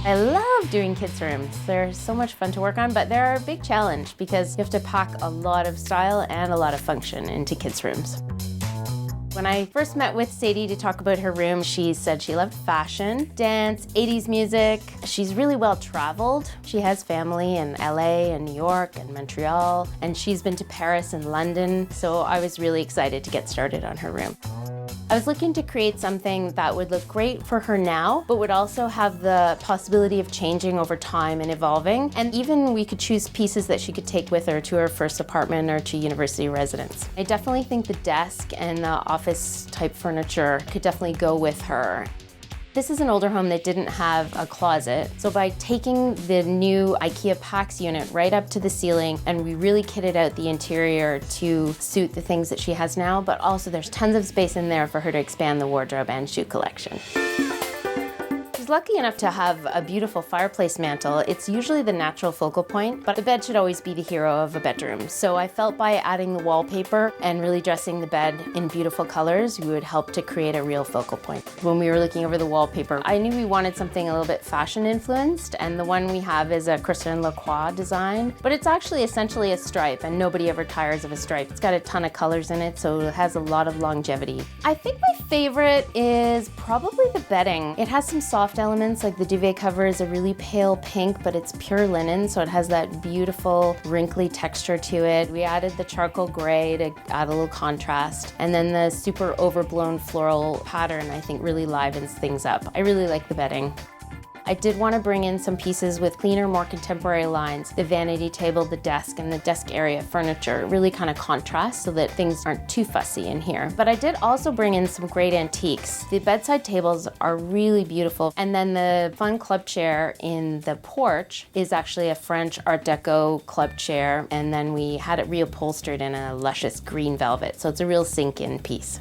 I love doing kids' rooms. They're so much fun to work on, but they're a big challenge because you have to pack a lot of style and a lot of function into kids' rooms. When I first met with Sadie to talk about her room, she said she loved fashion, dance, 80s music. She's really well traveled. She has family in LA and New York and Montreal, and she's been to Paris and London, so I was really excited to get started on her room. I was looking to create something that would look great for her now, but would also have the possibility of changing over time and evolving. And even we could choose pieces that she could take with her to her first apartment or to university residence. I definitely think the desk and the office type furniture could definitely go with her. This is an older home that didn't have a closet, so by taking the new IKEA PAX unit right up to the ceiling, and we really kitted out the interior to suit the things that she has now, but also there's tons of space in there for her to expand the wardrobe and shoe collection. She's lucky enough to have a beautiful fireplace mantel. It's usually the natural focal point, but the bed should always be the hero of a bedroom. So I felt by adding the wallpaper and really dressing the bed in beautiful colors, we would help to create a real focal point. When we were looking over the wallpaper, I knew we wanted something a little bit fashion influenced, and the one we have is a Christian Lacroix design, but it's actually essentially a stripe, and nobody ever tires of a stripe. It's got a ton of colors in it, so it has a lot of longevity. I think my favorite is probably the bedding. It has some soft elements, like the duvet cover is a really pale pink, but it's pure linen, so it has that beautiful wrinkly texture to it. We added the charcoal gray to add a little contrast, and then the super overblown floral pattern I think really livens things up. I really like the bedding. I did want to bring in some pieces with cleaner, more contemporary lines. The vanity table, the desk, and the desk area furniture really kind of contrast so that things aren't too fussy in here. But I did also bring in some great antiques. The bedside tables are really beautiful. And then the fun club chair in the porch is actually a French Art Deco club chair. And then we had it reupholstered in a luscious green velvet. So it's a real sink-in piece.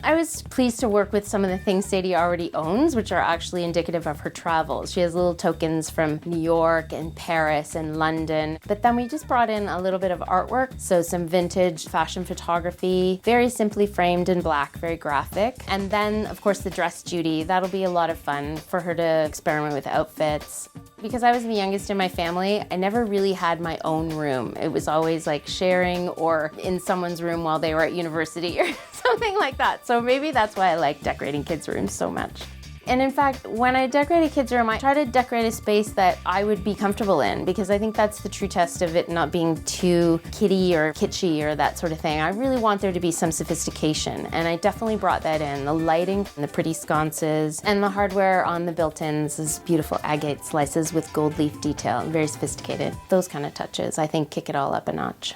I was pleased to work with some of the things Sadie already owns, which are actually indicative of her travels. She has little tokens from New York and Paris and London. But then we just brought in a little bit of artwork, so some vintage fashion photography, very simply framed in black, very graphic. And then, of course, the dress Judy. That'll be a lot of fun for her to experiment with outfits. Because I was the youngest in my family, I never really had my own room. It was always like sharing or in someone's room while they were at university or something like that. So maybe that's why I like decorating kids' rooms so much. And in fact, when I decorate a kid's room, I try to decorate a space that I would be comfortable in, because I think that's the true test of it not being too kiddie or kitschy or that sort of thing. I really want there to be some sophistication, and I definitely brought that in. The lighting, and the pretty sconces, and the hardware on the built-ins is beautiful agate slices with gold leaf detail, very sophisticated. Those kind of touches, I think, kick it all up a notch.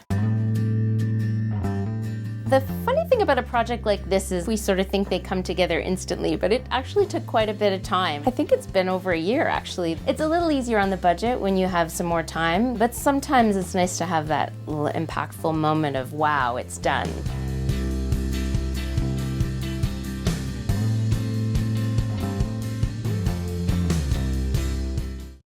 The funny thing about a project like this is we sort of think they come together instantly, but it actually took quite a bit of time. I think it's been over a year, actually. It's a little easier on the budget when you have some more time, but sometimes it's nice to have that little impactful moment of, wow, it's done.